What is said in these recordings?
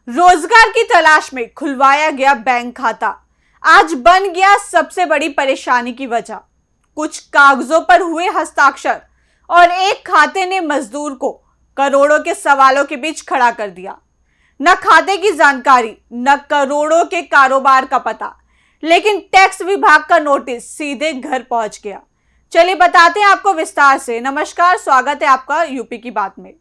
रोजगार की तलाश में खुलवाया गया बैंक खाता आज बन गया सबसे बड़ी परेशानी की वजह। कुछ कागजों पर हुए हस्ताक्षर और एक खाते ने मजदूर को करोड़ों के सवालों के बीच खड़ा कर दिया। न खाते की जानकारी, न करोड़ों के कारोबार का पता, लेकिन टैक्स विभाग का नोटिस सीधे घर पहुंच गया। चलिए बताते हैं आपको विस्तार से। नमस्कार, स्वागत है आपका यूपी की बात में।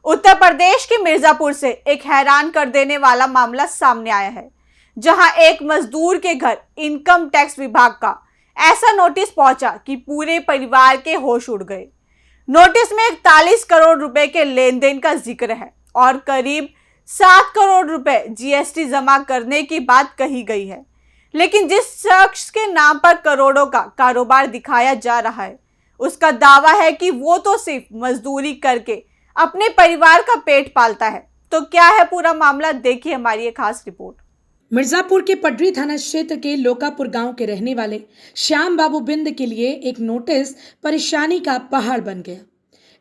उत्तर प्रदेश के मिर्जापुर से एक हैरान कर देने वाला मामला सामने आया है, जहां एक मजदूर के घर इनकम टैक्स विभाग का ऐसा नोटिस पहुंचा कि पूरे परिवार के होश उड़ गए। नोटिस में 41 करोड़ रुपए के लेन देन का जिक्र है और करीब 7 करोड़ रुपए जीएसटी जमा करने की बात कही गई है। लेकिन जिस शख्स के नाम पर करोड़ों का कारोबार दिखाया जा रहा है, उसका दावा है कि वो तो सिर्फ मजदूरी करके अपने परिवार का पेट पालता है। तो क्या है पूरा मामला, देखिए हमारी एक खास रिपोर्ट। मिर्जापुर के पडरी थाना क्षेत्र के लोकापुर गांव के रहने वाले श्याम बाबू बिंद के लिए एक नोटिस परेशानी का पहाड़ बन गया।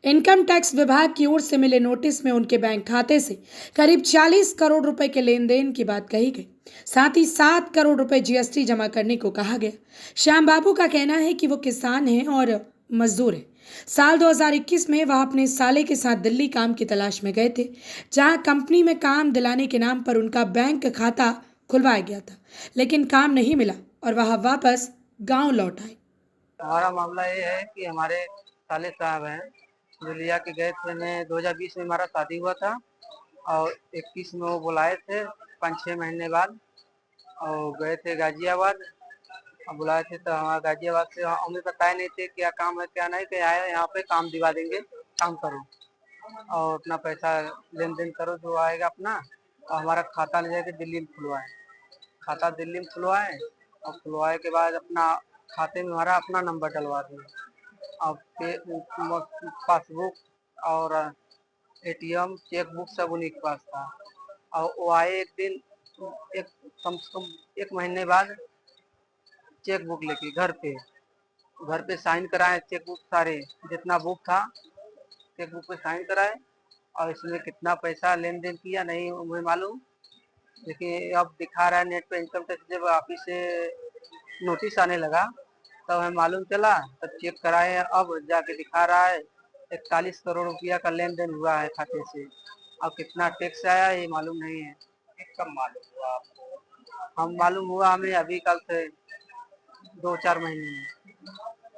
इनकम टैक्स विभाग की ओर से मिले नोटिस में उनके बैंक खाते से करीब 40 करोड़ रुपए के लेन देन की बात कही गई। साथ ही 7 करोड़ रुपए जीएसटी जमा करने को कहा गया। श्याम बाबू का कहना है कि वो किसान हैं और मजदूर है। साल 2021 में वह अपने साले के साथ दिल्ली काम की तलाश में गए थे, जहां कंपनी में काम दिलाने के नाम पर उनका बैंक खाता खुलवाया गया था, लेकिन काम नहीं मिला और वह वापस गांव लौट आए। हमारा मामला ये है कि हमारे साले साहब हैं जो लिया के गए थे। मैं 2020 में हमारा शादी हुआ था और 21 में वो बुलाए थे 5-6 महीने बाद, और गए थे गाजियाबाद। अब बुलाए थे तो हमारा गाजियाबाद से हमें बताए नहीं थे क्या काम है क्या नहीं, क्या आया यहाँ पे काम दिवा देंगे, काम करो और अपना पैसा लेन देन करो जो आएगा अपना। और हमारा खाता ले जाके दिल्ली में खुलवाए, खाता दिल्ली में खुलवाए और खुलवाए के बाद अपना खाते में हमारा अपना नंबर डलवा दिए। अब पासबुक और एटीएम चेक बुक सब उन्हीं के पास था। और वो आए एक दिन, एक कम से कम 1 महीने बाद चेक बुक लेके घर पे साइन कराए। चेक बुक सारे जितना बुक था चेक बुक पे साइन कराए, और इसमें कितना पैसा लेन देन किया नहीं मुझे मालूम, लेकिन अब दिखा रहा है नेट पे। इनकम टैक्स जब ऑफिस से नोटिस आने लगा तब हमें मालूम चला, तब चेक कराए, अब जाके दिखा रहा है 41 करोड़ रुपया का लेन देन हुआ है खाते से। अब कितना टैक्स आया ये मालूम नहीं है। कब मालूम हुआ आपको? हम मालूम हुआ हमें अभी कल से 2-4 महीने में।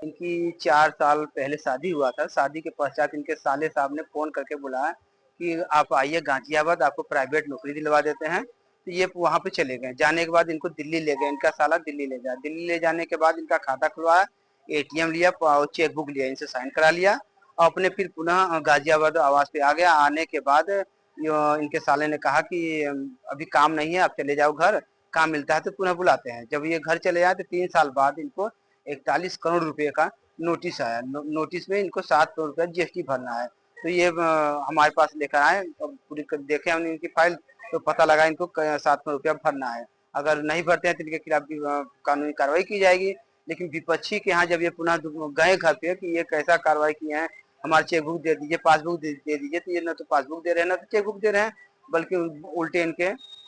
इनकी 4 साल पहले शादी हुआ था। शादी के पश्चात इनके साले साहब ने फोन करके बुलाया कि आप आइए गाजियाबाद, आपको प्राइवेट नौकरी दिलवा देते हैं। तो ये वहाँ पे चले गए। जाने के बाद इनको दिल्ली ले गए, इनका साला दिल्ली ले गया। दिल्ली ले जाने के बाद इनका खाता खुलवाया, एटीएम लिया और चेक बुक लिया, इनसे साइन करा लिया और अपने फिर पुनः गाजियाबाद आवास पे आ गया। आने के बाद इनके साले ने कहा कि अभी काम नहीं है, आप चले जाओ घर, काम मिलता है तो पुनः बुलाते हैं। जब ये घर चले आए तो 3 साल बाद इनको 41 करोड़ रुपए का नोटिस आया। नोटिस में इनको 7 करोड़ रुपया जीएसटी भरना है। तो ये हमारे पास लेकर आए, पूरी देखे हमने इनकी फाइल तो पता लगा इनको 7 करोड़ रुपया भरना है। अगर नहीं भरते हैं तो इनके खिलाफ भी कानूनी कार्रवाई की जाएगी। लेकिन विपक्षी के यहाँ जब ये पुनः गए घर पे कि ये कैसा कार्रवाई किए हैं, हमारी चेकबुक दे दीजिए, पासबुक दे दीजिए, तो ये न तो पासबुक दे रहे हैं न तो चेकबुक दे रहे हैं, बल्कि उल्टे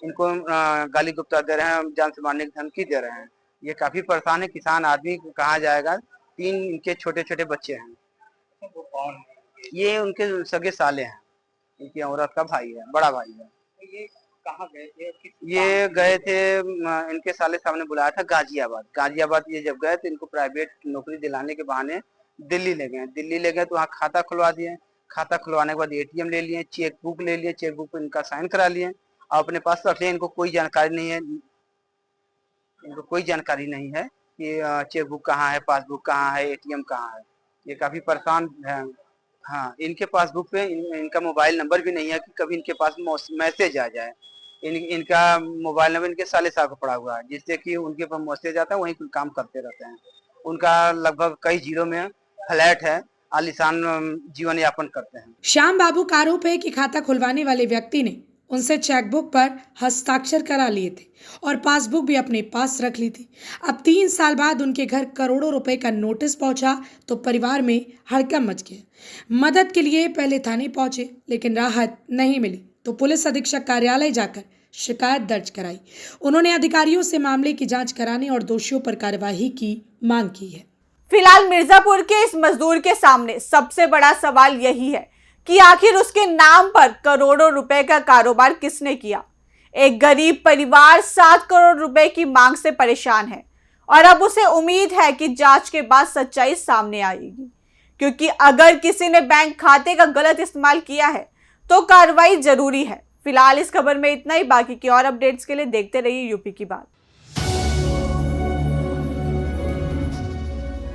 इनको गाली गुप्ता दे रहे हैं, जान से मारने की धमकी दे रहे हैं। ये काफी परेशान है। किसान आदमी कहा जाएगा। 3 इनके छोटे छोटे बच्चे हैं। वो कौन? ये उनके सगे साले हैं, इनकी औरत का भाई है, बड़ा भाई है। ये कहाँ गए थे? ये गए थे, इनके साले साहब ने बुलाया था गाजियाबाद। गाजियाबाद ये जब गए तो इनको प्राइवेट नौकरी दिलाने के बहाने दिल्ली ले गए। दिल्ली ले गए तो वहाँ खाता खुलवा दिए। खाता खुलवाने के बाद एटीएम ले लिए, चेक बुक ले लिए, चेक बुक पे इनका साइन करा लिए और अपने पास रख लिए। इनको कोई जानकारी नहीं है, इनको कोई जानकारी नहीं है कि चेक बुक कहाँ है, पासबुक कहाँ है, एटीएम कहाँ है। ये काफी परेशान है। हाँ, इनके पासबुक पे इनका मोबाइल नंबर भी नहीं है कि कभी इनके पास मैसेज आ जाए। इनका मोबाइल नंबर इनके साले साहब को पड़ा हुआ है, जिससे कि उनके पास मैसेज आता है, वहीं कुछ काम करते रहते हैं। उनका लगभग कई जिलों में फ्लैट है, आलीशान जीवन यापन करते हैं। श्याम बाबू का आरोप है कि खाता खुलवाने वाले व्यक्ति ने उनसे चेकबुक पर हस्ताक्षर करा लिए थे और पासबुक भी अपने पास रख ली थी। अब 3 साल बाद उनके घर करोड़ों रुपए का नोटिस पहुंचा तो परिवार में हड़कंप मच गया। मदद के लिए पहले थाने पहुंचे, लेकिन राहत नहीं मिली तो पुलिस अधीक्षक कार्यालय जाकर शिकायत दर्ज कराई। उन्होंने अधिकारियों से मामले की जांच कराने और दोषियों पर कार्यवाही की मांग की है। फिलहाल मिर्जापुर के इस मजदूर के सामने सबसे बड़ा सवाल यही है कि आखिर उसके नाम पर करोड़ों रुपए का कारोबार किसने किया। एक गरीब परिवार 7 करोड़ रुपए की मांग से परेशान है और अब उसे उम्मीद है कि जांच के बाद सच्चाई सामने आएगी, क्योंकि अगर किसी ने बैंक खाते का गलत इस्तेमाल किया है तो कार्रवाई जरूरी है। फिलहाल इस खबर में इतना ही। बाकी की और अपडेट्स के लिए देखते रहिए यूपी की बात।